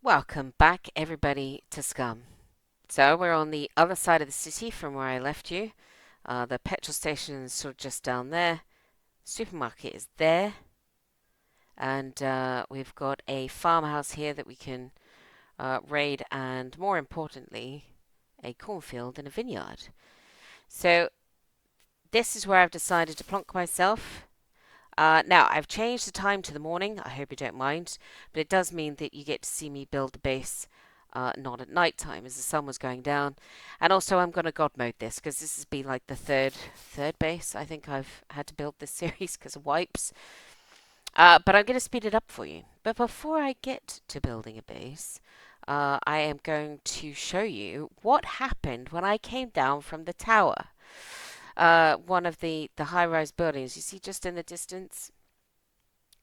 Welcome back, everybody, to Scum. So, we're on the other side of the city from where I left you. The petrol station is sort of just down there. Supermarket is there. And we've got a farmhouse here that we can raid, and more importantly, a cornfield and a vineyard. So, this is where I've decided to plonk myself. Now, I've changed the time to the morning. I hope you don't mind. But it does mean that you get to see me build the base, not at night time as the sun was going down. And also, I'm going to God mode this because this has been like the third base I think I've had to build this series because of wipes. But I'm going to speed it up for you. But before I get to building a base, I am going to show you what happened when I came down from the tower. One of the high-rise buildings you see just in the distance.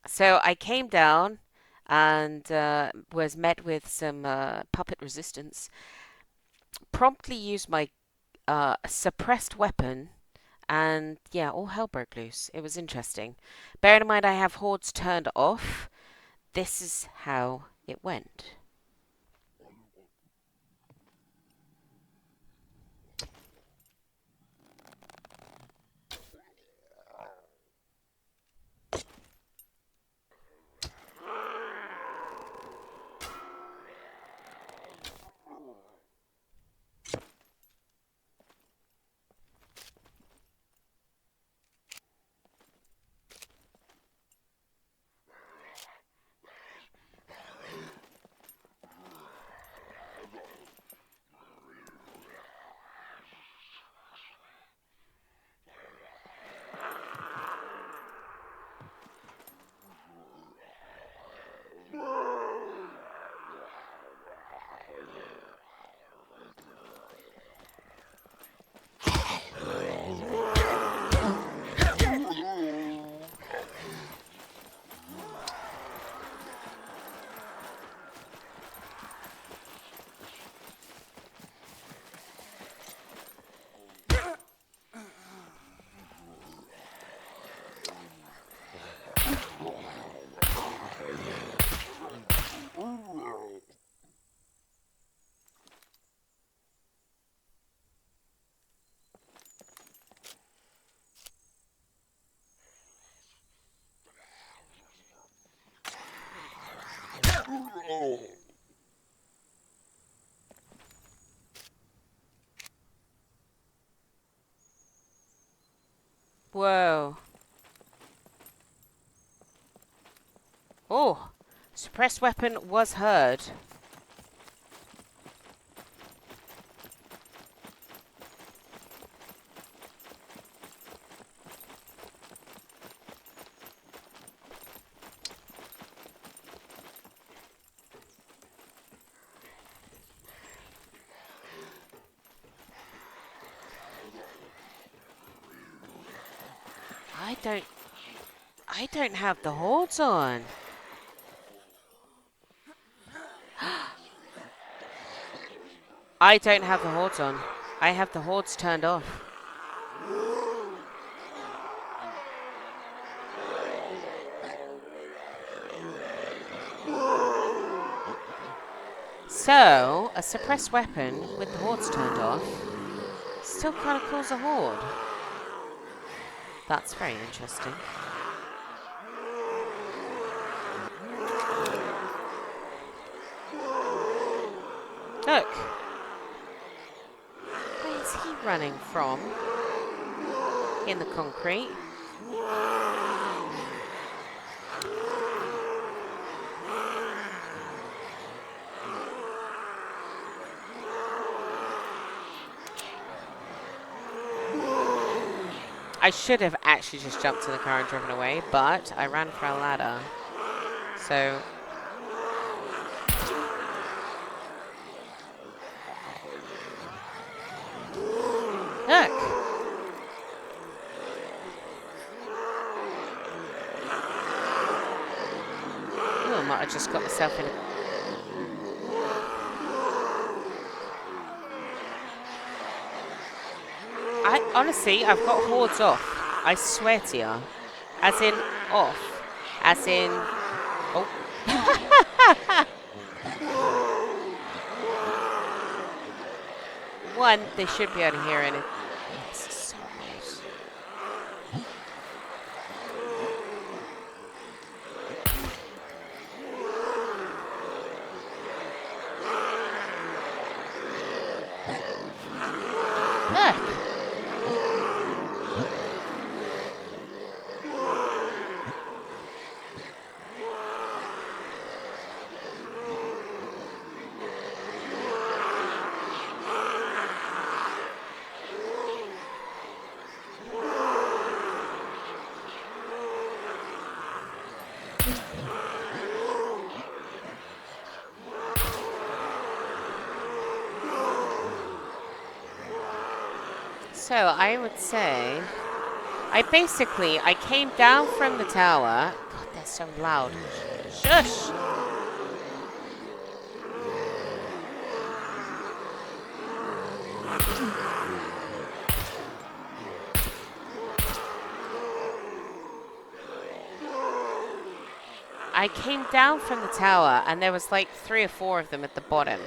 So I came down and was met with some puppet resistance. Promptly used my suppressed weapon, and yeah, all hell broke loose. It was interesting. Bearing in mind I have hordes turned off, this is how it went. Whoa. Oh, suppressed weapon was heard. I don't I don't have the hordes on. I don't have the hordes on. I have the hordes turned off. So, a suppressed weapon with the hordes turned off still kind of calls a horde. That's very interesting. Look. Where is he running from? In the concrete. I should have actually just jumped in the car and driven away, but I ran for a ladder. So... Look! Oh, I might have just got myself in a... Honestly, I've got hordes off. I swear to you. As in off. As in... Oh. One, they should be able to hear anything. This is so weird. Look! So I would say, I came down from the tower. God, they're so loud. Shush! I came down from the tower and there was like 3 or 4 of them at the bottom.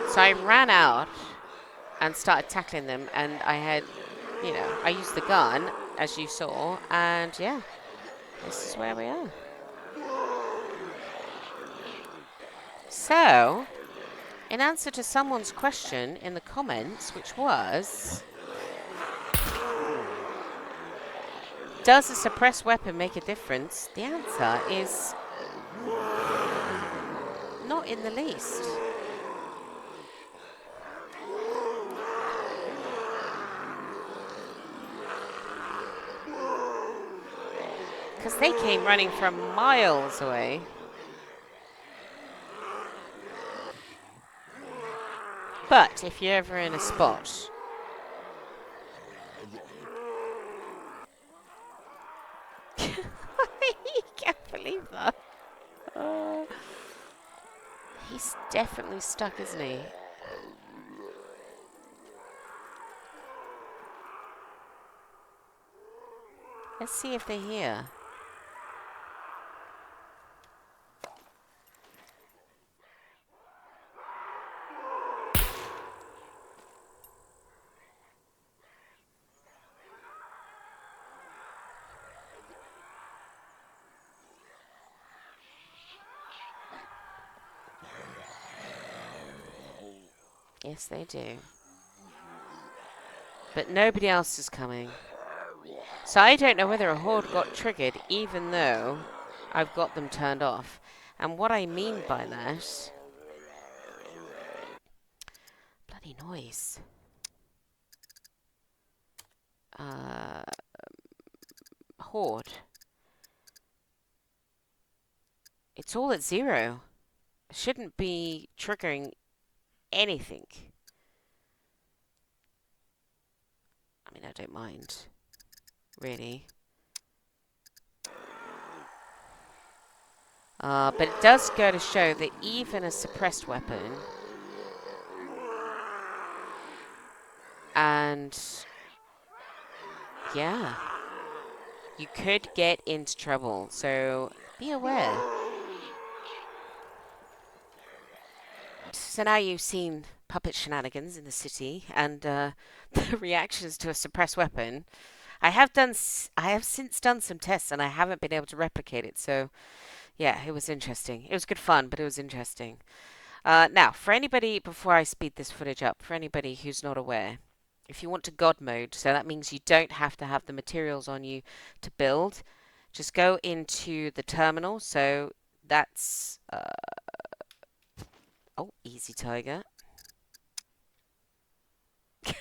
So I ran out and started tackling them, and I had, I used the gun, as you saw, and yeah, this is where we are. So, in answer to someone's question in the comments, which was, does a suppressed weapon make a difference? The answer is not in the least. Because they came running from miles away. But if you're ever in a spot, you can't believe that. He's definitely stuck, isn't he? Let's see if they're here. Yes, they do. But nobody else is coming. So I don't know whether a horde got triggered, even though I've got them turned off. And what I mean by that... Bloody noise. Horde. It's all at 0. Shouldn't be triggering anything. I mean, I don't mind, really. But it does go to show that even a suppressed weapon and yeah, you could get into trouble, so be aware. So now you've seen puppet shenanigans in the city and the reactions to a suppressed weapon. I have since done some tests and I haven't been able to replicate it, so yeah, it was interesting. It was good fun, but it was interesting. Now, for anybody, before I speed this footage up, for anybody who's not aware, if you want to God mode, so that means you don't have to have the materials on you to build, just go into the terminal. So that's, oh, easy tiger. I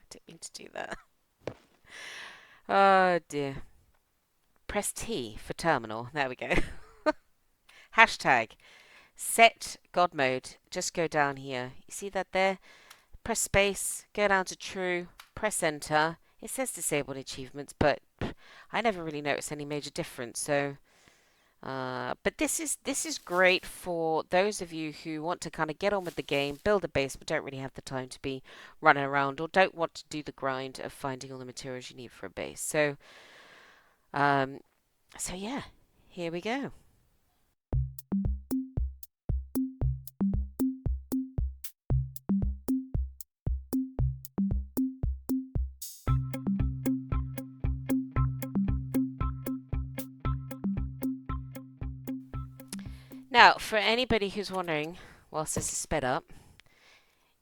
didn't mean to do that. Oh dear. Press T for terminal. There we go. Hashtag set God mode. Just go down here. You see that there? Press space, go down to true, press enter. It says disabled achievements, but I never really noticed any major difference. So, but this is great for those of you who want to kind of get on with the game, build a base, but don't really have the time to be running around or don't want to do the grind of finding all the materials you need for a base. So, so yeah, here we go. Now, for anybody who's wondering, whilst this is sped up,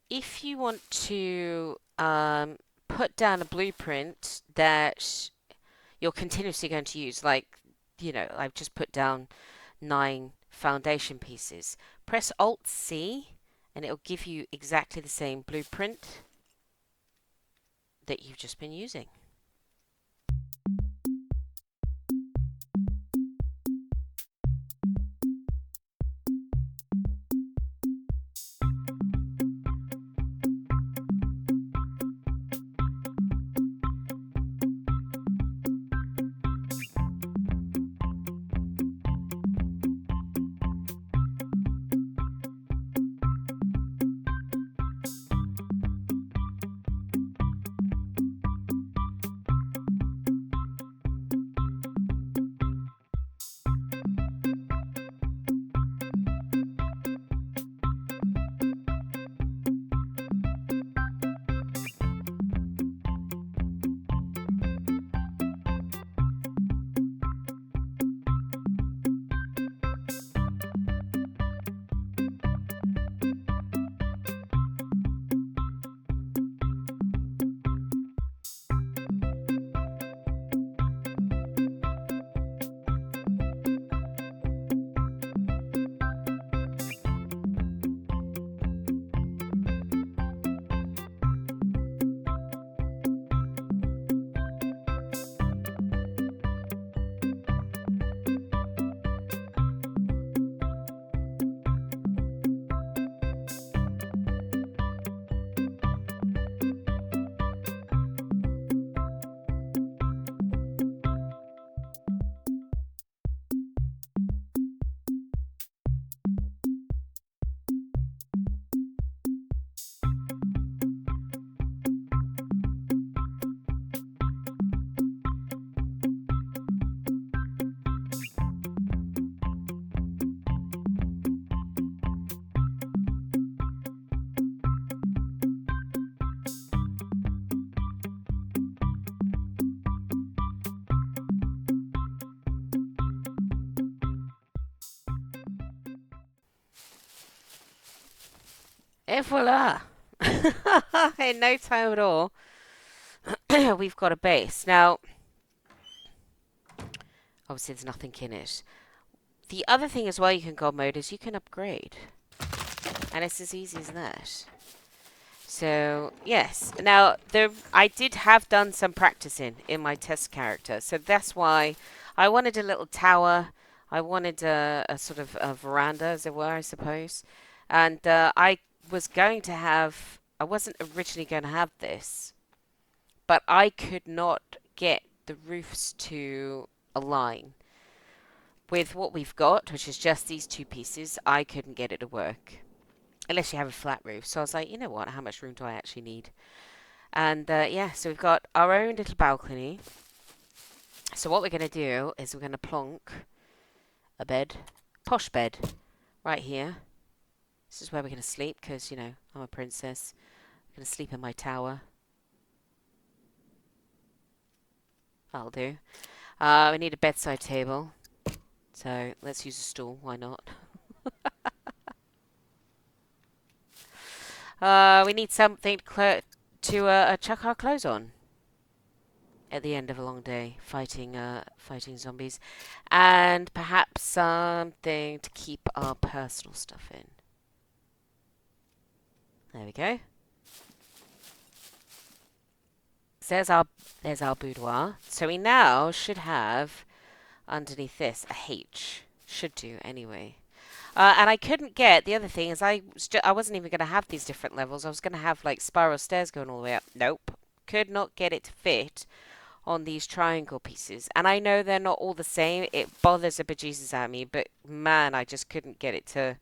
if you want to put down a blueprint that you're continuously going to use, like, I've just put down 9 foundation pieces, press Alt C and it'll give you exactly the same blueprint that you've just been using. Et voila! In no time at all, we've got a base. Now, obviously there's nothing in it. The other thing as well you can God mode is you can upgrade. And it's as easy as that. So, yes. Now, I did have done some practicing in my test character. So that's why I wanted a little tower. I wanted a sort of a veranda, as it were, I suppose. And I wasn't originally going to have this. But I could not get the roofs to align. With what we've got, which is just these 2 pieces, I couldn't get it to work. Unless you have a flat roof. So I was like, you know what, how much room do I actually need? And yeah, so we've got our own little balcony. So what we're going to do is we're going to plonk a bed, posh bed, right here. This is where we're going to sleep because, I'm a princess. I'm going to sleep in my tower. That'll do. We need a bedside table. So let's use a stool, why not? We need something to chuck our clothes on at the end of a long day, fighting zombies, and perhaps something to keep our personal stuff in. There we go. So there's our boudoir. So we now should have underneath this a H. Should do anyway. And I couldn't get, the other thing is I wasn't even going to have these different levels. I was going to have like spiral stairs going all the way up. Nope. Could not get it to fit on these triangle pieces. And I know they're not all the same. It bothers the bejesus out of me. But man, I just couldn't get it to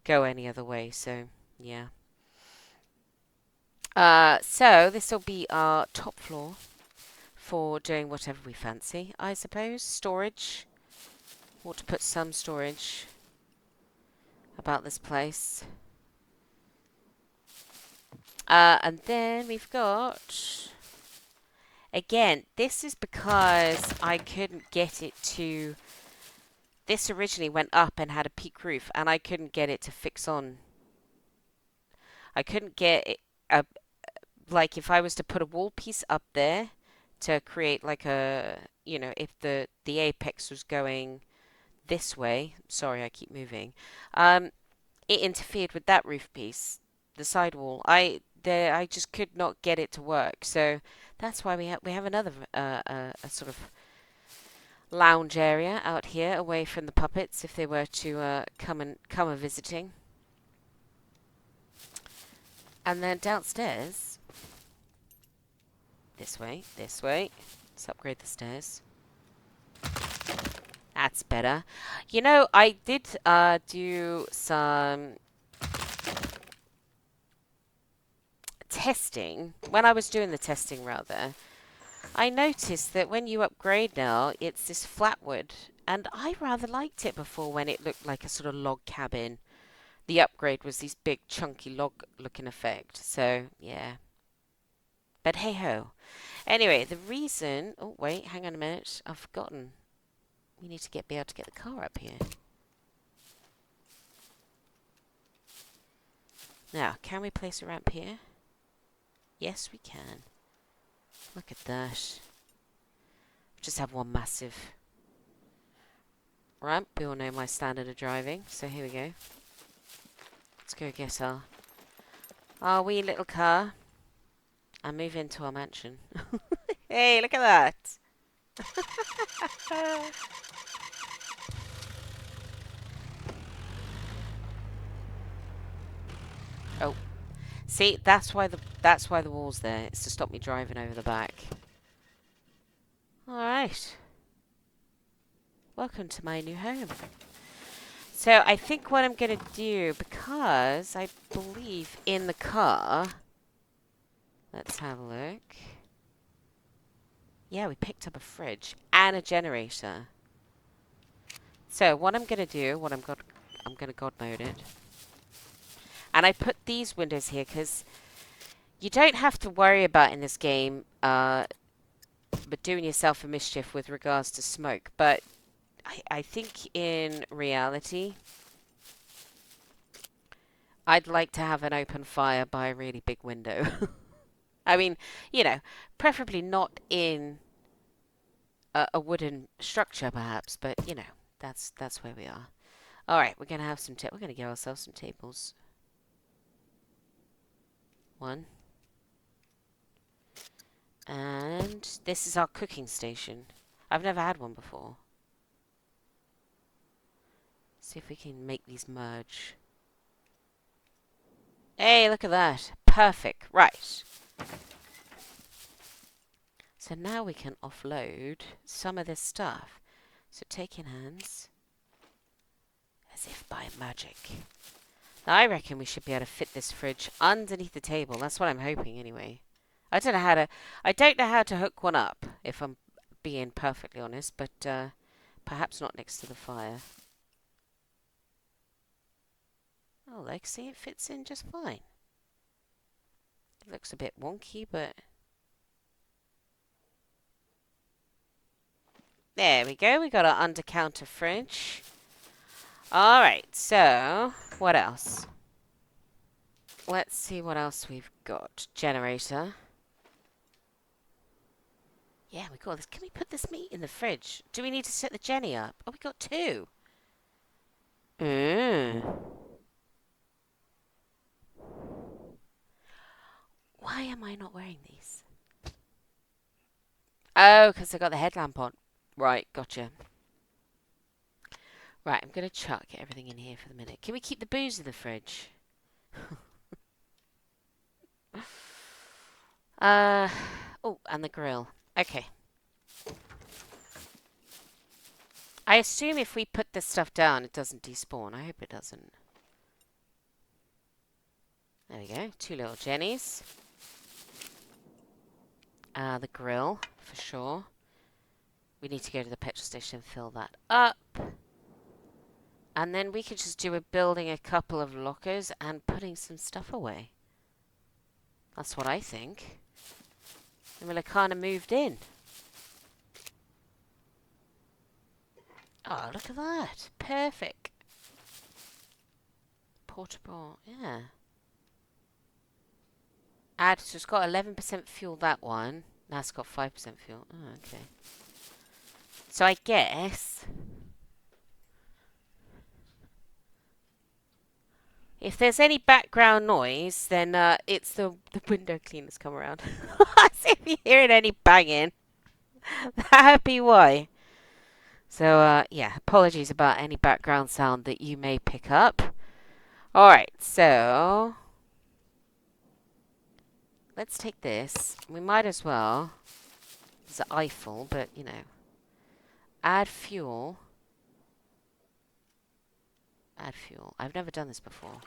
go any other way. So, yeah. So this will be our top floor for doing whatever we fancy, I suppose. Storage. Want to put some storage about this place. And then we've got, again, this is because I couldn't get it to this originally went up and had a peak roof, and I couldn't get it to fix on. I couldn't get it, like if I was to put a wall piece up there to create like a, if the apex was going this way. Sorry, I keep moving. It interfered with that roof piece, the sidewall. I just could not get it to work. So that's why we have another a sort of lounge area out here away from the puppets if they were to come a visiting. And then downstairs, this way, this way. Let's upgrade the stairs. That's better. You know, I did do some testing. When I was doing the testing, rather, I noticed that when you upgrade now, it's this flat wood. And I rather liked it before when it looked like a sort of log cabin. The upgrade was this big, chunky log-looking effect. So, yeah. But hey-ho. Anyway, the reason... Oh, wait, hang on a minute. I've forgotten. We need to be able to get the car up here. Now, can we place a ramp here? Yes, we can. Look at that. Just have one massive ramp. We all know my standard of driving, so here we go. Let's go get our wee little car and move into our mansion. Hey, look at that! Oh, see, that's why the wall's there. It's to stop me driving over the back. All right. Welcome to my new home. So I think what I'm going to do, because I believe in the car... Let's have a look. Yeah, we picked up a fridge and a generator. So what I'm going to do, I'm going to God mode it. And I put these windows here because you don't have to worry about in this game but doing yourself a mischief with regards to smoke. But I think in reality, I'd like to have an open fire by a really big window. I mean, preferably not in a wooden structure, perhaps, but that's where we are. All right, we're gonna have some. We're gonna get ourselves some tables. One, and this is our cooking station. I've never had one before. See if we can make these merge. Hey, look at that! Perfect. Right. So now we can offload some of this stuff. So take in hands. As if by magic. Now I reckon we should be able to fit this fridge underneath the table. That's what I'm hoping anyway. I don't know how to hook one up, if I'm being perfectly honest, but perhaps not next to the fire. Oh, like, see, it fits in just fine. It looks a bit wonky, but... There we go. We got our under-counter fridge. Alright, so what else? Let's see what else we've got. Generator. Yeah, we got this. Can we put this meat in the fridge? Do we need to set the Jenny up? Oh, we got two. Why am I not wearing these? Oh, because I got the headlamp on. Right, gotcha. Right, I'm going to chuck everything in here for the minute. Can we keep the booze in the fridge? Oh, and the grill. Okay. I assume if we put this stuff down, it doesn't despawn. I hope it doesn't. There we go. Two little Jennies. The grill, for sure. We need to go to the petrol station and fill that up. And then we could just do building a couple of lockers and putting some stuff away. That's what I think. And we'll have kind of moved in. Oh, look at that. Perfect. Portable, yeah. Add, so it's got 11% fuel, that one. Now it's got 5% fuel. Oh, okay. So I guess if there's any background noise, then it's the window cleaners come around. So if you're hearing any banging, that'd be why. So yeah, apologies about any background sound that you may pick up. All right, so let's take this. We might as well. It's Eiffel, but you know, add fuel. Add fuel. I've never done this before.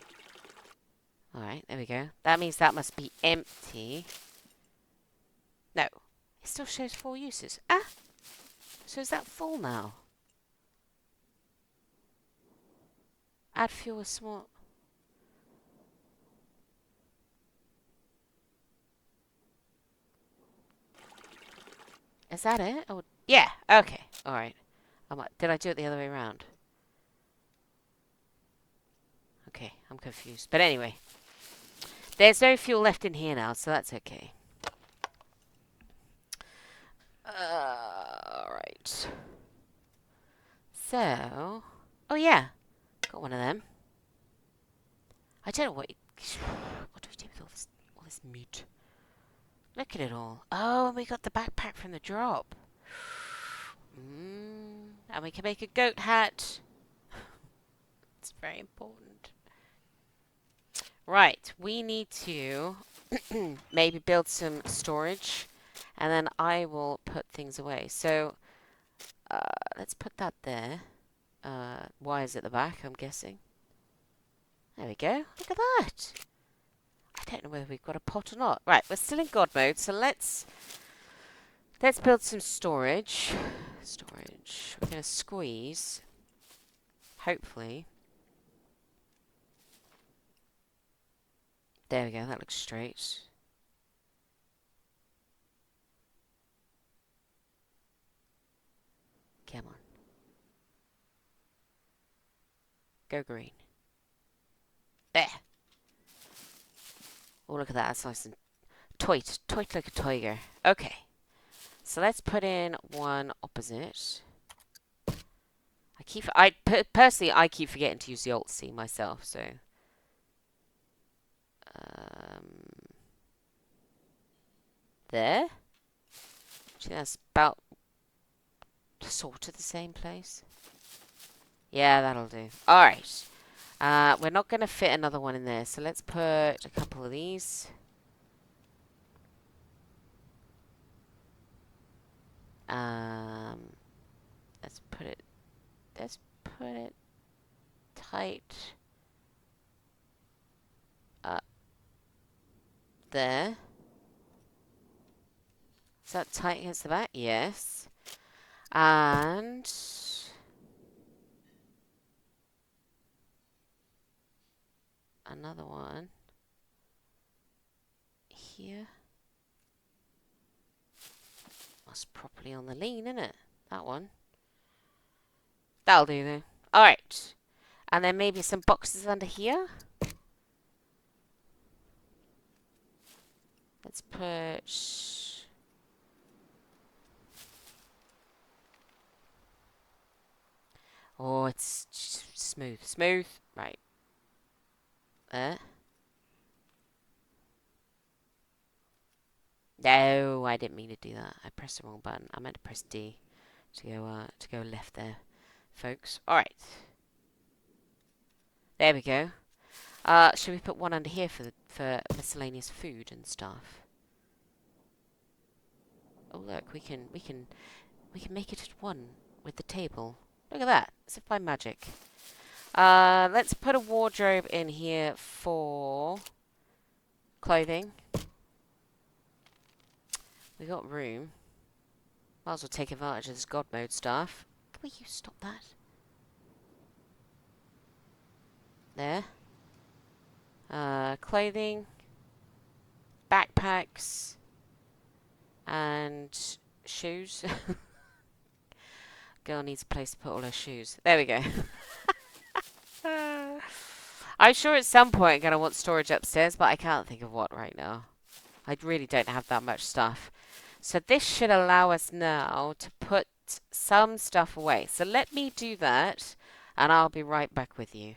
All right, there we go. That means that must be empty. No, it still shows 4 uses. Ah, so is that full now? Add fuel is small. Is that it? Oh, yeah. Okay. All right. Did I do it the other way around? Okay, I'm confused. But anyway, there's no fuel left in here now, so that's okay. All right. So, oh yeah, got one of them. I don't know what do we do with all this meat? Look at it all. Oh, and we got the backpack from the drop. And we can make a goat hat. It's very important. Right, we need to maybe build some storage, and then I will put things away. So let's put that there. Wires at the back, I'm guessing. There we go. Look at that. I don't know whether we've got a pot or not. Right, we're still in God mode, so let's build some storage. Storage. We're going to squeeze. Hopefully. There we go. That looks straight. Come on. Go green. There. Oh, look at that. That's nice and toit like a tiger. Okay. So let's put in one opposite. Personally, I keep forgetting to use the Alt-C myself, so. There. Actually, that's about sort of the same place. Yeah, that'll do. All right. We're not going to fit another one in there, so let's put a couple of these. Let's put it tight up there. Is that tight against the back? Yes. And another one here. That's properly on the lean, isn't it? That one. That'll do though. Alright. And then maybe some boxes under here. Let's put... Oh, it's smooth. Smooth. Right. There. No, I didn't mean to do that. I pressed the wrong button. I meant to press D to go left there, folks. All right. There we go. Should we put one under here for miscellaneous food and stuff? Oh look, we can make it at one with the table. Look at that, as if by magic. Let's put a wardrobe in here for clothing. We got room. Might as well take advantage of this God mode stuff. Will you stop that? There. Clothing, backpacks, and shoes. Girl needs a place to put all her shoes. There we go. I'm sure at some point I'm going to want storage upstairs, but I can't think of what right now. I really don't have that much stuff. So this should allow us now to put some stuff away. So let me do that, and I'll be right back with you.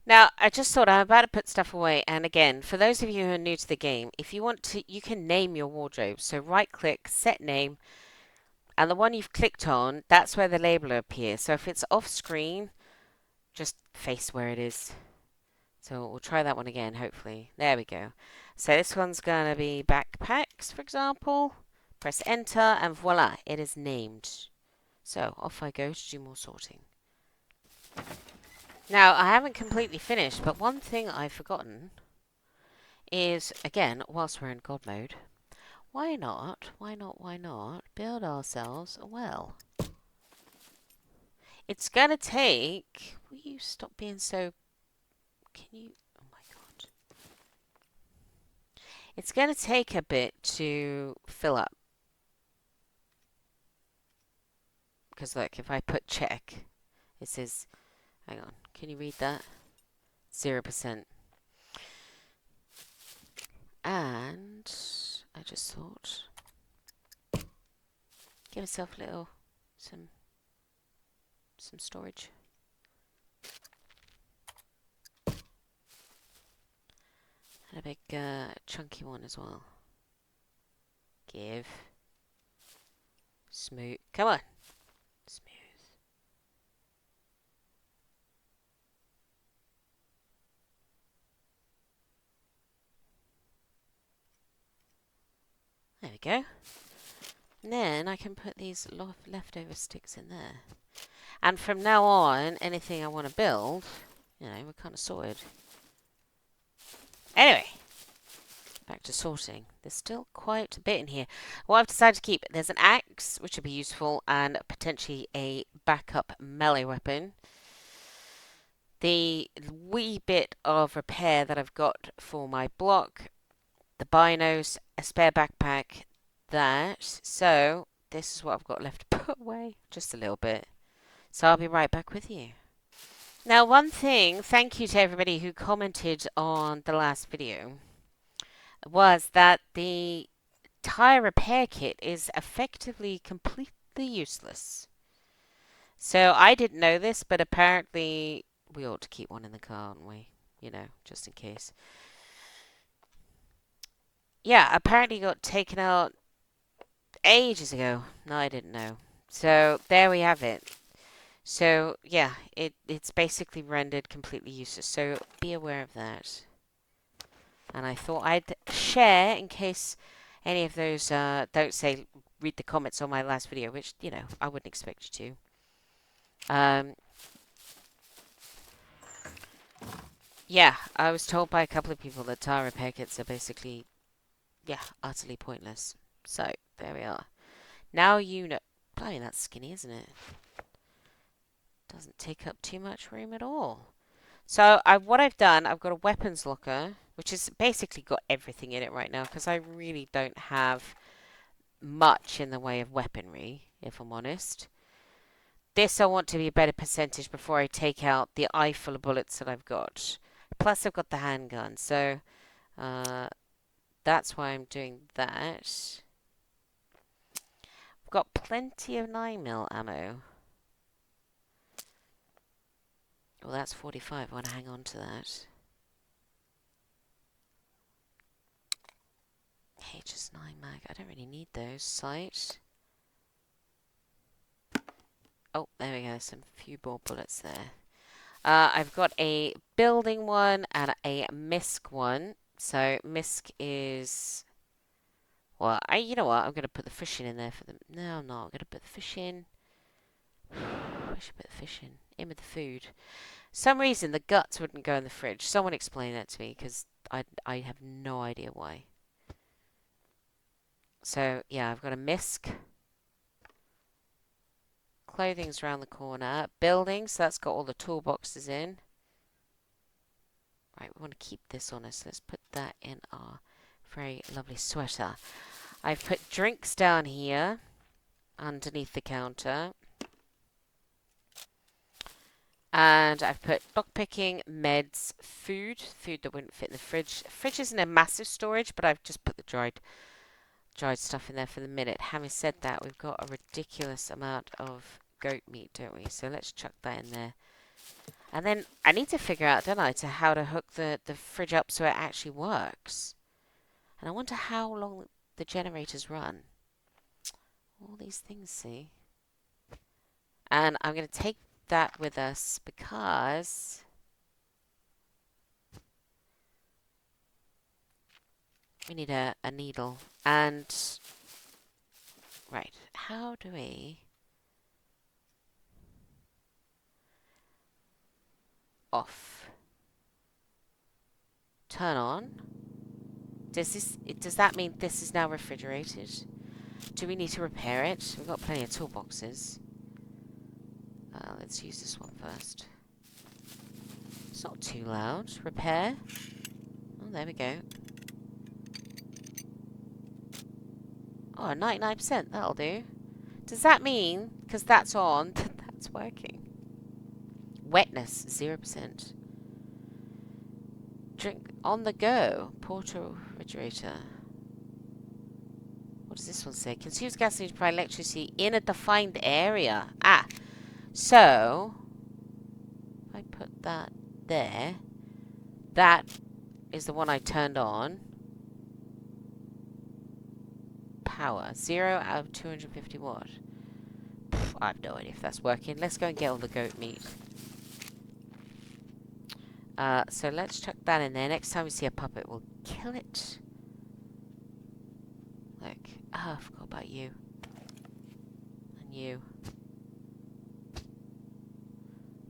Now, I just thought I'm about to put stuff away, and again, for those of you who are new to the game, if you want to, you can name your wardrobe. So right-click, set name, and the one you've clicked on, that's where the label will appear. So if it's off-screen, just face where it is. So we'll try that one again, hopefully. There we go. So this one's going to be backpacks, for example. Press enter, and voila, it is named. So off I go to do more sorting. Now, I haven't completely finished, but one thing I've forgotten is, again, whilst we're in God mode, why not build ourselves a well? It's going to take... Will you stop being so... Can you... Oh my god. It's going to take a bit to fill up. Because look, if I put check, it says... Hang on, can you read that? 0%. And I just thought, give myself a little, some storage. And a big chunky one as well. Give. Smooth. Come on. Smooth. There we go. And then I can put these leftover sticks in there. And from now on, anything I want to build, you know, we're kind of sorted. Anyway, back to sorting. There's still quite a bit in here. What I've decided to keep, there's an axe, which would be useful, and potentially a backup melee weapon. The wee bit of repair that I've got for my block, the binos, a spare backpack, that. So this is what I've got left to put away, just a little bit. So I'll be right back with you. Now, one thing, thank you to everybody who commented on the last video, was that the tire repair kit is effectively completely useless. So I didn't know this, but apparently we ought to keep one in the car, aren't we? You know, just in case. Yeah, apparently got taken out ages ago. No, I didn't know. So there we have it. So yeah, it's basically rendered completely useless. So be aware of that. And I thought I'd share in case any of those don't say read the comments on my last video, which, you know, I wouldn't expect you to. Yeah, I was told by a couple of people that tire repair kits are basically, yeah, utterly pointless. So there we are. Now you know. Blimey, that's skinny, isn't it? Doesn't take up too much room at all. So what I've done, I've got a weapons locker, which has basically got everything in it right now, because I really don't have much in the way of weaponry, if I'm honest. This I want to be a better percentage before I take out the eye full of bullets that I've got. Plus I've got the handgun, so that's why I'm doing that. I've got plenty of 9mm ammo. Well, that's 45. I want to hang on to that. HS9 mag. I don't really need those. Sight. Oh, there we go. Some few more bullets there. I've got a building one and a misc one. So misc is... Well, you know what? I'm going to put the fishing in there for them. No, I'm not. I'm going to put the fish in. I should put the fish in with the food. Some reason the guts wouldn't go in the fridge. Someone explain that to me, because I have no idea why. So yeah, I've got a misc. Clothing's around the corner. Building, so that's got all the toolboxes in. Right, we want to keep this on us. Let's put that in our very lovely sweater. I've put drinks down here underneath the counter. And I've put lockpicking, meds, food that wouldn't fit in the fridge. Fridge isn't a massive storage, but I've just put the dried stuff in there for the minute. Having said that, we've got a ridiculous amount of goat meat, don't we? So let's chuck that in there. And then I need to figure out, don't I, how to hook the fridge up so it actually works. And I wonder how long the generators run. All these things, see? And I'm going to take that with us because we need a needle. And, right, how do we... Off. Turn on. Does that mean this is now refrigerated? Do we need to repair it? We've got plenty of toolboxes. Let's use this one first. It's not too loud. Repair. Oh, there we go. Oh, 99%. That'll do. Does that mean, because that's on, that's working? Wetness, 0%. Drink on the go. Portal refrigerator. What does this one say? Consumes gasoline to provide electricity in a defined area. Ah, so if I put that there, that is the one I turned on. Power 0 out of 250 watt. I have no idea if that's working. Let's go and get all the goat meat. So let's chuck that in there. Next time we see a puppet, we'll kill it. Look. Ah, I forgot about you. And you.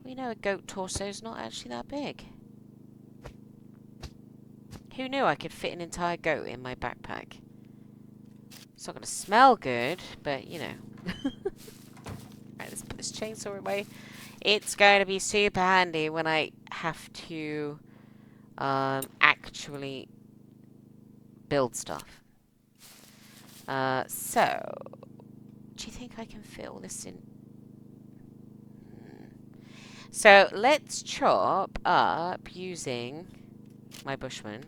We know a goat torso is not actually that big. Who knew I could fit an entire goat in my backpack? It's not going to smell good, but you know. Right, let's put this chainsaw away. It's going to be super handy when I have to actually build stuff. So, do you think I can fit all this in? So, let's chop up using my bushman.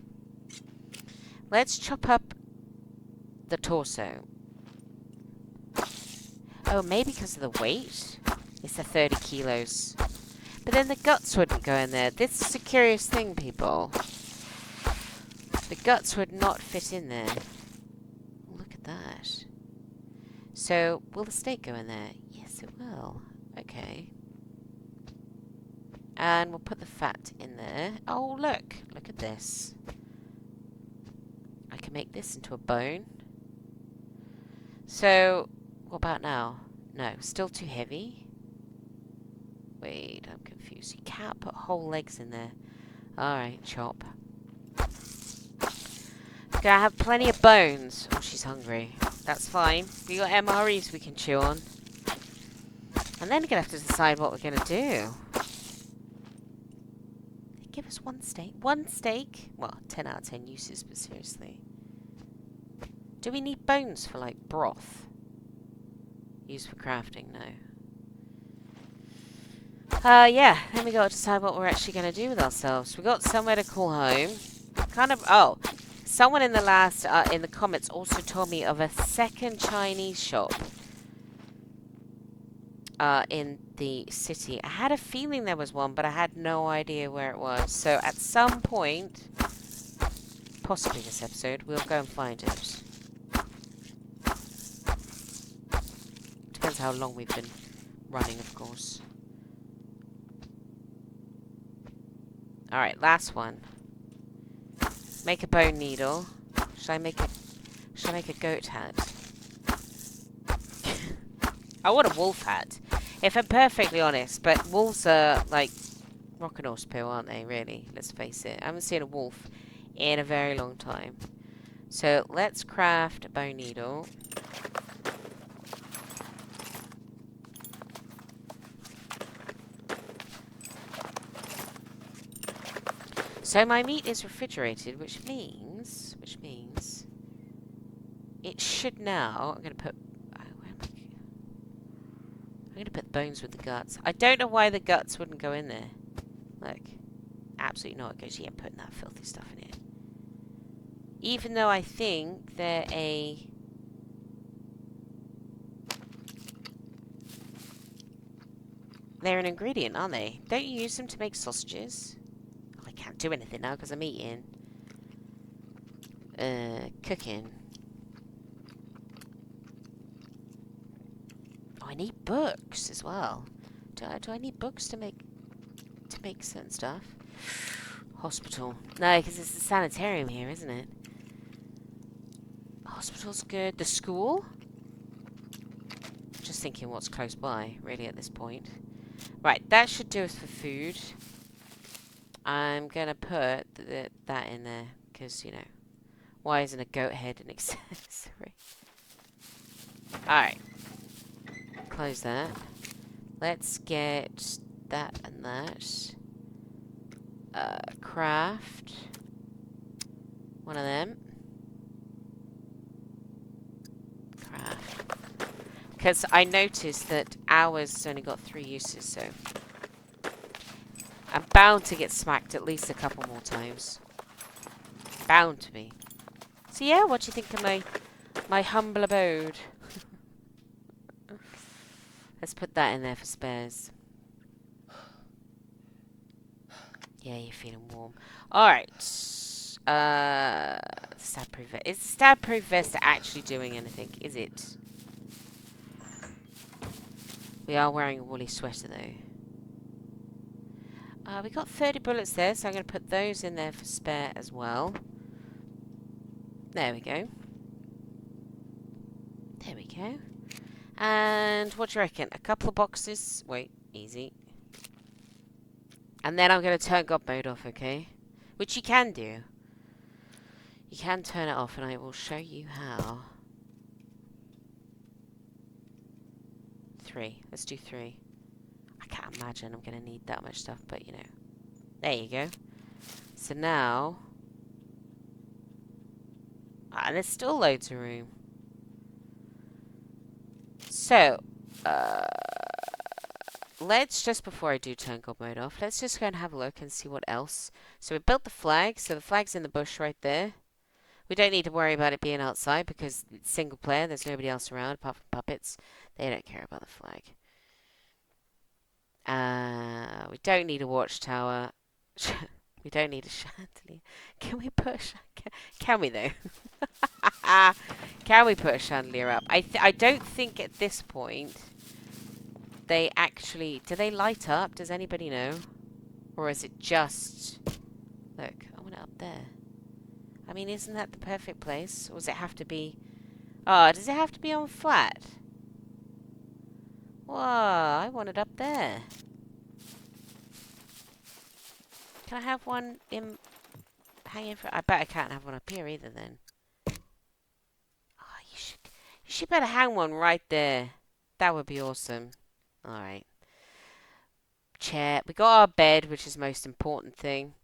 Let's chop up the torso. Oh, maybe because of the weight? It's the 30 kilos. But then the guts wouldn't go in there. This is a curious thing, people. The guts would not fit in there. Look at that. So, will the steak go in there? Yes, it will. Okay. And we'll put the fat in there. Oh, look. Look at this. I can make this into a bone. So, what about now? No, still too heavy. Wait, I'm confused. You can't put whole legs in there. Alright, chop. Okay, I have plenty of bones. Oh, she's hungry. That's fine. We got MREs we can chew on. And then we're going to have to decide what we're going to do. They give us one steak. One steak? Well, 10 out of 10 uses, but seriously. Do we need bones for, like, broth? Used for crafting? No. Yeah, then we got to decide what we're actually going to do with ourselves. We got somewhere to call home. Kind of, oh, someone in the last, in the comments also told me of a second Chinese shop in the city. I had a feeling there was one, but I had no idea where it was. So at some point, possibly this episode, we'll go and find it. Depends how long we've been running, of course. Alright, last one. Make a bone needle. Should I make a goat hat? I want a wolf hat. If I'm perfectly honest, but wolves are like rock and horse pill, aren't they, really? Let's face it. I haven't seen a wolf in a very long time. So let's craft a bone needle. So my meat is refrigerated, which means it should now. I'm going to put bones with the guts. I don't know why the guts wouldn't go in there. Look. Absolutely not, because you ain't putting that filthy stuff in here. Even though I think they're an ingredient, aren't they? Don't you use them to make sausages? Oh, I can't do anything now because I'm eating. Cooking. Oh, I need books as well. Do I need books to make certain stuff? Hospital. No, because it's the sanitarium here, isn't it? Hospital's good. The school? Just thinking what's close by, really, at this point. Right, that should do us for food. I'm going to put that in there, because, you know, why isn't a goat head an accessory? Alright. Close that. Let's get that and that. Craft. One of them. Craft. Because I noticed that ours only got 3 uses, so I'm bound to get smacked at least a couple more times. Bound to be. So yeah, what do you think of my humble abode? Let's put that in there for spares. Yeah, you're feeling warm. Alright. Stab-proof vest. Is the stab-proof vest actually doing anything? Is it? We are wearing a woolly sweater, though. We got 30 bullets there, so I'm going to put those in there for spare as well. There we go. There we go. And what do you reckon? A couple of boxes. Wait, easy. And then I'm going to turn God mode off, okay? Which you can do. You can turn it off, and I will show you how. 3. Let's do 3. I can't imagine I'm going to need that much stuff, but you know. There you go. So now... and there's still loads of room. So, let's just, before I do turn God mode off, let's just go and have a look and see what else. So we built the flag, so the flag's in the bush right there. We don't need to worry about it being outside because it's single player, there's nobody else around apart from puppets. They don't care about the flag. We don't need a watchtower. We don't need a chandelier. Can we push? Can we though? Can we put a chandelier up? I don't think at this point they actually... Do they light up? Does anybody know? Or is it just... Look, I want it up there. I mean, isn't that the perfect place? Or does it have to be... Oh, does it have to be on flat? Whoa, I want it up there. Can I have one in... hanging for... I bet I can't have one up here either then. Oh, you should better hang one right there. That would be awesome. Alright. Chair. We got our bed, which is the most important thing.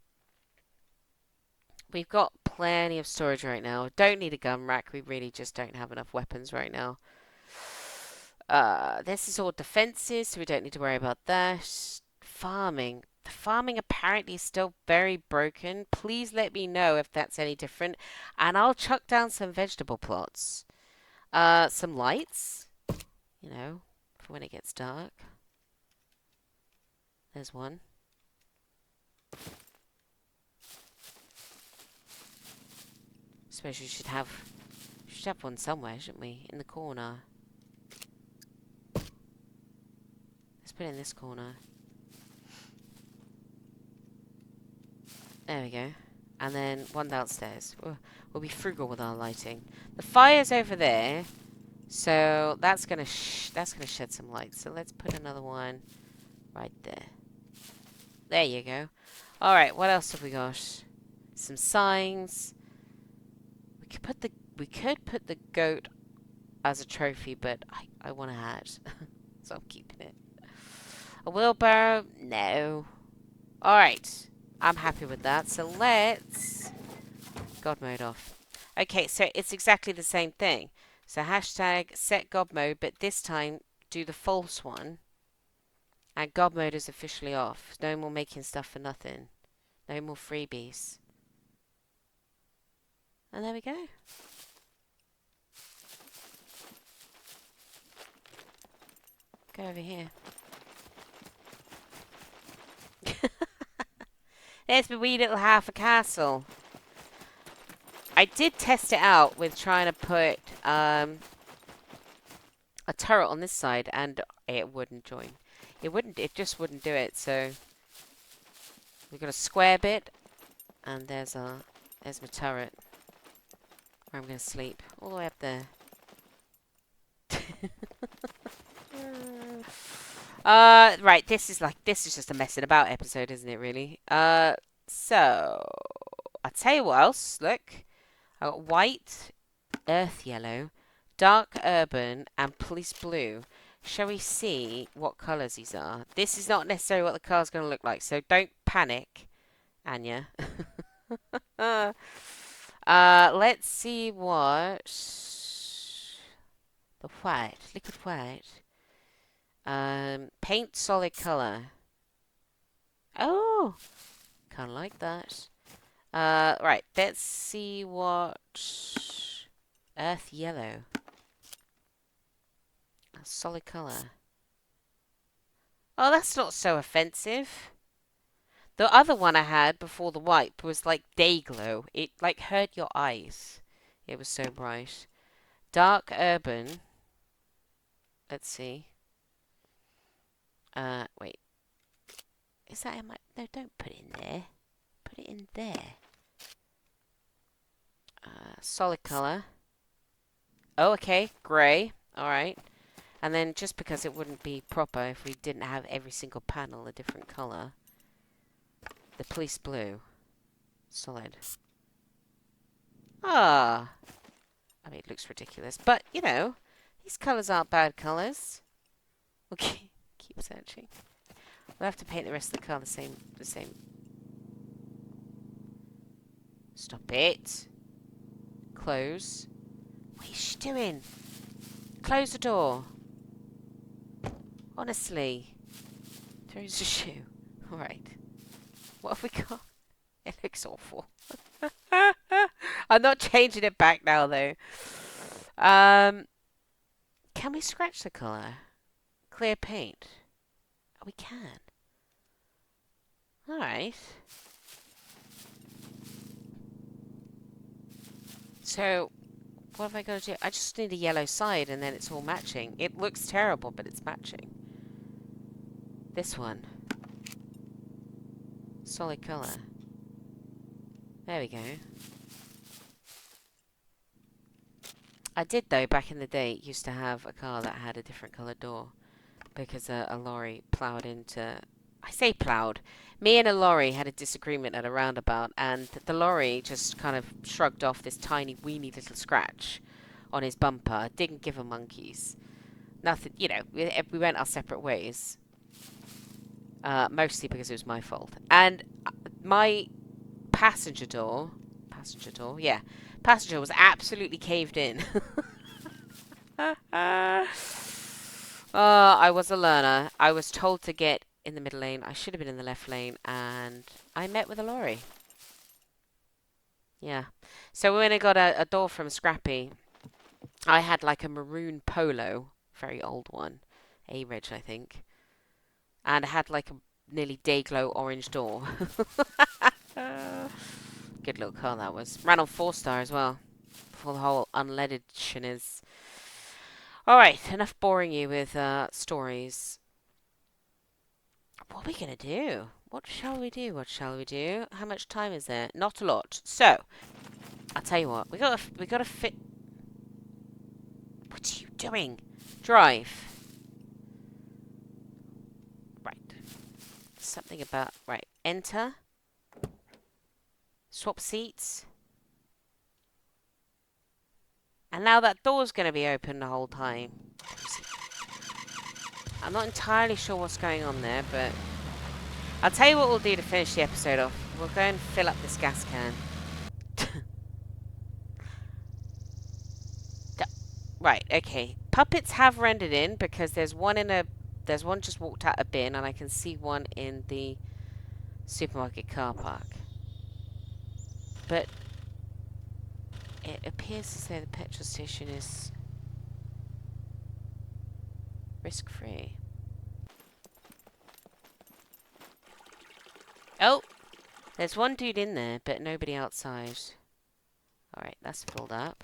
We've got plenty of storage right now. Don't need a gun rack. We really just don't have enough weapons right now. This is all defenses, so we don't need to worry about that. Farming. The farming apparently is still very broken. Please let me know if that's any different. And I'll chuck down some vegetable plots. Some lights. You know, for when it gets dark. There's one. Suppose we should have one somewhere, shouldn't we? In the corner. Let's put it in this corner. There we go. And then one downstairs. We'll be frugal with our lighting. The fire's over there, so that's gonna shed some light. So let's put another one right there. There you go. All right. What else have we got? Some signs. We could put the goat as a trophy, but I want a hat, so I'm keeping it. A wheelbarrow? No. All right. I'm happy with that. So let's... God mode off. Okay, so it's exactly the same thing. So hashtag set God mode, but this time do the false one. And God mode is officially off. No more making stuff for nothing. No more freebies. And there we go. Go over here. There's my wee little half a castle. I did test it out with trying to put a turret on this side, and it wouldn't join. It just wouldn't do it. So we've got a square bit, and there's my turret where I'm going to sleep all the way up there. Right, this is just a messing about episode, isn't it, really? So I'll tell you what else. Look, I got white, earth yellow, dark urban, and police blue. Shall we see what colours these are? This is not necessarily what the car's going to look like, so don't panic, Anya. Let's see what the white, liquid white. Paint solid colour. Oh, kind of like that. Right, let's see what earth yellow. A solid colour. Oh, that's not so offensive. The other one I had before the white was like day glow. It like hurt your eyes. It was so bright. Dark urban. Let's see. Wait. Is that in my... No, don't put it in there. Put it in there. Solid colour. Oh, okay. Grey. Alright. And then just because it wouldn't be proper if we didn't have every single panel a different colour. The police blue. Solid. Ah. I mean, it looks ridiculous. But, you know, these colours aren't bad colours. Okay. Keep searching. We'll have to paint the rest of the car the same. Stop it. Close. What is she doing? Close the door. Honestly. Throws a shoe. Alright. What have we got? It looks awful. I'm not changing it back now, though. Can we scratch the colour? Clear paint. Oh, we can. Alright. So, what have I got to do? I just need a yellow side and then it's all matching. It looks terrible, but it's matching. This one. Solid colour. There we go. I did, though, back in the day, used to have a car that had a different coloured door. Because a lorry ploughed into... I say ploughed. Me and a lorry had a disagreement at a roundabout, and the lorry just kind of shrugged off this tiny, weeny little scratch on his bumper. Didn't give a monkeys. Nothing, you know, we went our separate ways. Mostly because it was my fault. And my passenger door, yeah, passenger was absolutely caved in. I was a learner. I was told to get in the middle lane. I should have been in the left lane, and I met with a lorry. Yeah. So when I got a door from Scrappy, I had like a maroon polo, very old one, A-Reg, I think, and I had like a nearly day-glow orange door. Good little car that was. Ran on 4-star as well, before the whole unleaded shizness. Alright, enough boring you with stories. What are we going to do? What shall we do? What shall we do? How much time is there? Not a lot. So, I'll tell you what. We gotta fit... What are you doing? Drive. Right. Something about... Right. Enter. Swap seats. And now that door's going to be open the whole time. I'm not entirely sure what's going on there, but... I'll tell you what we'll do to finish the episode off. We'll go and fill up this gas can. Right, okay. Puppets have rendered in because there's one in a There's one just walked out a bin, and I can see one in the supermarket car park. But it appears as though the petrol station is risk-free. Oh! There's one dude in there, but nobody outside. Alright, that's filled up.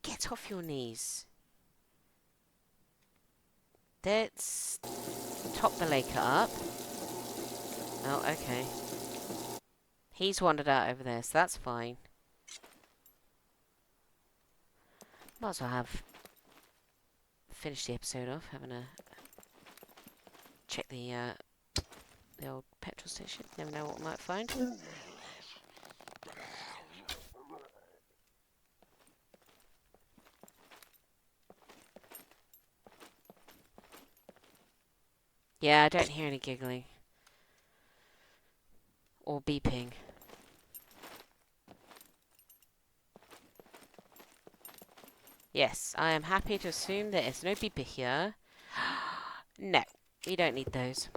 Get off your knees. Let's top the Laker up. Oh, okay. He's wandered out over there, so that's fine. Might as well have finished the episode off, having a check the old petrol station. Never know what we might find. Yeah, I don't hear any giggling. Or beeping. Yes, I am happy to assume there is no beeper here. No, we don't need those.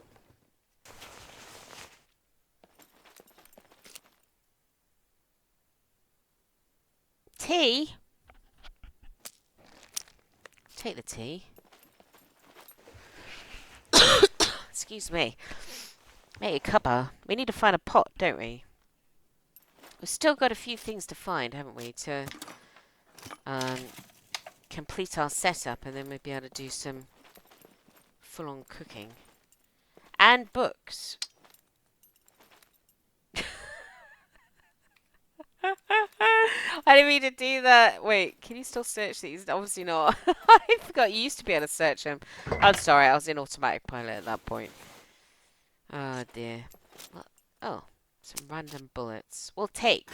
Tea? Take the tea. Excuse me. Make a cuppa. We need to find a pot, don't we? We've still got a few things to find, haven't we? To complete our setup, and then we'll be able to do some full-on cooking. And books. I didn't mean to do that. Wait, can you still search these? Obviously not. I forgot you used to be able to search them. I'm sorry, I was in automatic pilot at that point. Oh dear. Well, oh, some random bullets. We'll take.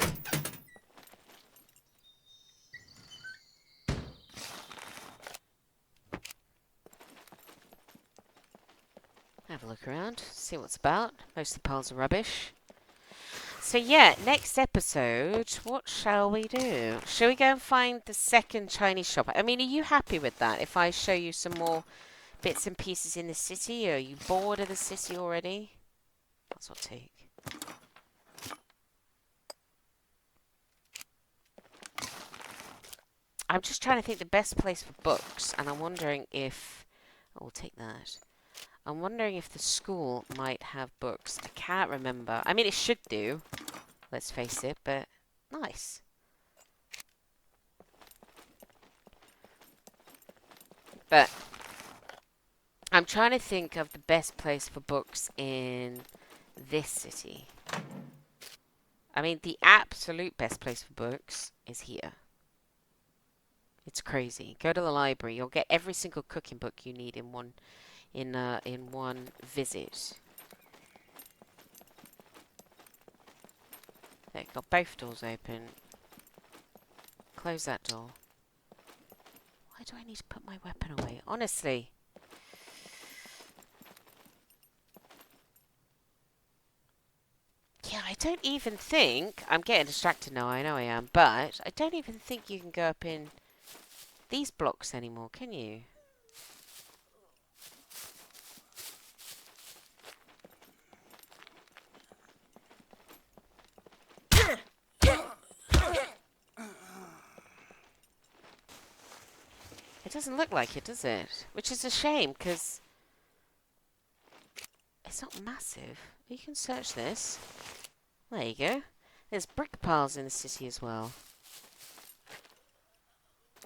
Have a look around, see what's about. Most of the piles are rubbish. So yeah, next episode, what shall we do? Shall we go and find the second Chinese shop? I mean, are you happy with that? If I show you some more bits and pieces in the city? Are you bored of the city already? That's what take. I'm just trying to think the best place for books, and I'm wondering if... Oh, we'll take that. I'm wondering if the school might have books. I can't remember. I mean, it should do. Let's face it, but nice. But I'm trying to think of the best place for books in this city. I mean, the absolute best place for books is here. It's crazy. Go to the library. You'll get every single cooking book you need in one visit. There, got both doors open. Close that door. Why do I need to put my weapon away? Honestly. Yeah, I don't even think... I'm getting distracted now, I know I am. But I don't even think you can go up in these blocks anymore, can you? It doesn't look like it, does it? Which is a shame, because it's not massive. You can search this. There you go. There's brick piles in the city as well.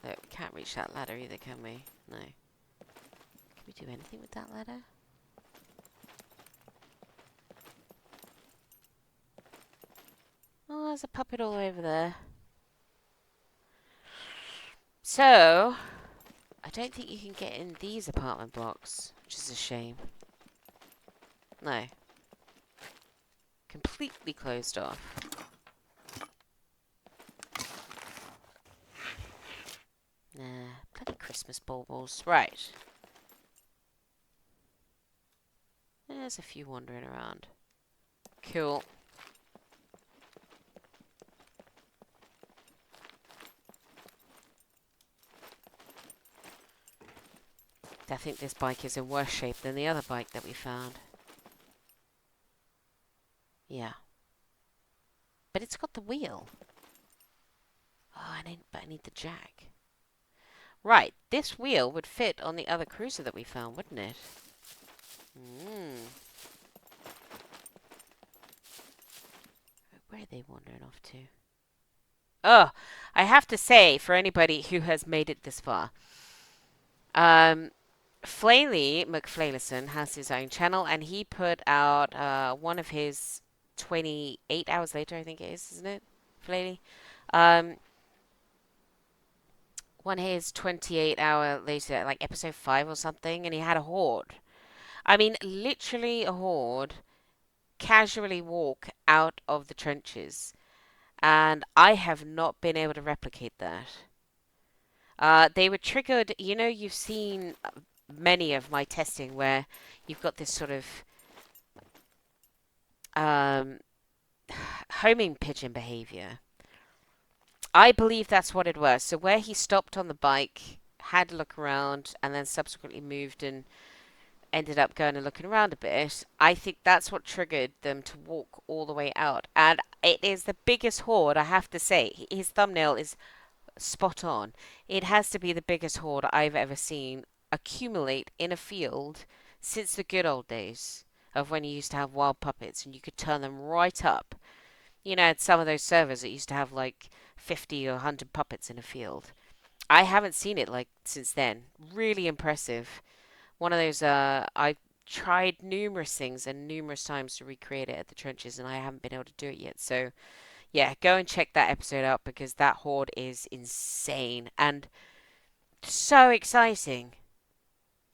Look, we can't reach that ladder either, can we? No. Can we do anything with that ladder? Oh, there's a puppet all over there. So, I don't think you can get in these apartment blocks, which is a shame. No. Completely closed off. Nah, bloody Christmas baubles. Right. There's a few wandering around. Cool. I think this bike is in worse shape than the other bike that we found. Yeah. But it's got the wheel. Oh, but I need the jack. Right, this wheel would fit on the other cruiser that we found, wouldn't it? Where are they wandering off to? Oh, I have to say, for anybody who has made it this far, Flaley McFlalison has his own channel, and he put out one of his 28 hours later, I think it is, isn't it, Flaley? Um, one of his 28-hour later, like episode 5 or something, and he had a horde. I mean, literally a horde casually walk out of the trenches, and I have not been able to replicate that. They were triggered, you've seen many of my testing where you've got this sort of um, homing pigeon behavior. I believe that's what it was. So where he stopped on the bike, had a look around, and then subsequently moved and ended up going and looking around a bit, I think that's what triggered them to walk all the way out. And it is the biggest horde, I have to say. His thumbnail is spot on. It has to be the biggest horde I've ever seen accumulate in a field since the good old days of when you used to have wild puppets and you could turn them right up. At some of those servers that used to have like 50 or 100 puppets in a field. I haven't seen it like since then. Really impressive. One of those, I tried numerous things and numerous times to recreate it at the trenches, and I haven't been able to do it yet. So, yeah, go and check that episode out because that horde is insane and so exciting.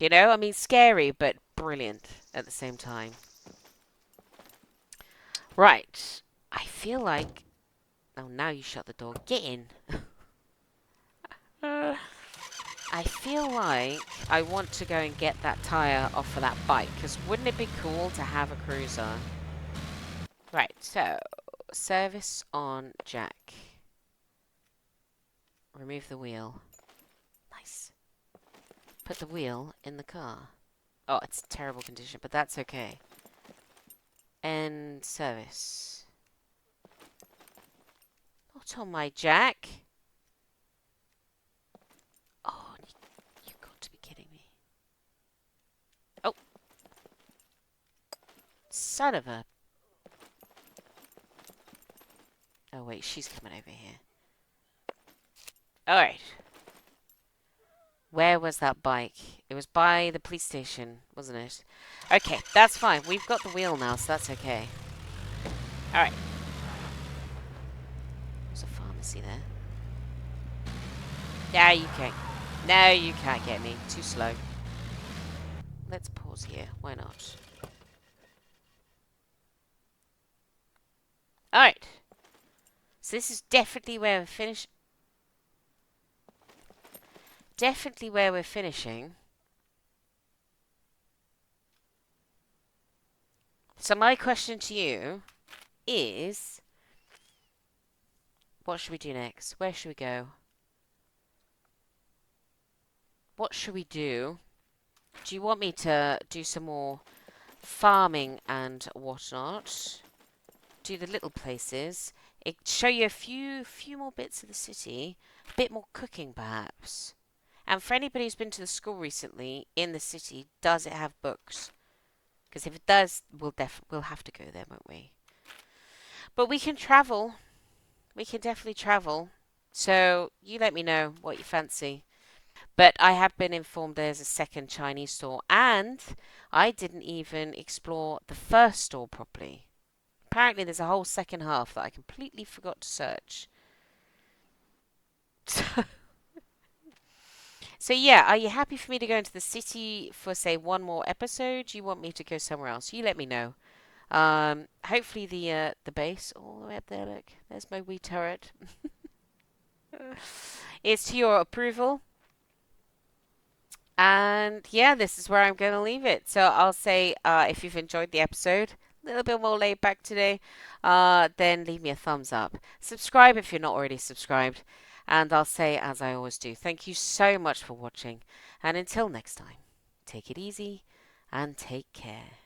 I mean, scary, but brilliant at the same time. Right. I feel like. Oh, now you shut the door. Get in. I feel like I want to go and get that tyre off of that bike, because wouldn't it be cool to have a cruiser? Right, so, service on jack. Remove the wheel. Nice. Put the wheel in the car. Oh, it's terrible condition, but that's okay. End service. Not on my jack. Oh, you've got to be kidding me. Oh. Son of a... Oh, wait, she's coming over here. Alright. Where was that bike? It was by the police station, wasn't it? Okay, that's fine. We've got the wheel now, so that's okay. Alright. There's a pharmacy there. Yeah, you can't. No, you can't get me. Too slow. Let's pause here. Why not? Alright. So this is definitely where we're finishing. Definitely where we're finishing. So my question to you is, what should we do next? Where should we go? What should we do? Do you want me to do some more farming and whatnot? Do the little places. Show you a few more bits of the city. A bit more cooking, perhaps. And for anybody who's been to the school recently in the city, does it have books? Because if it does, we'll have to go there, won't we? But we can travel. We can definitely travel. So you let me know what you fancy. But I have been informed there's a second Chinese store, and I didn't even explore the first store properly. Apparently there's a whole second half that I completely forgot to search. So yeah, are you happy for me to go into the city for, say, one more episode? Do you want me to go somewhere else? You let me know. Hopefully the base all the way up there. Look, there's my wee turret. It's to your approval. And yeah, this is where I'm going to leave it. So I'll say, if you've enjoyed the episode, a little bit more laid back today, then leave me a thumbs up. Subscribe if you're not already subscribed. And I'll say, as I always do, thank you so much for watching. And until next time. take it easy, and take care.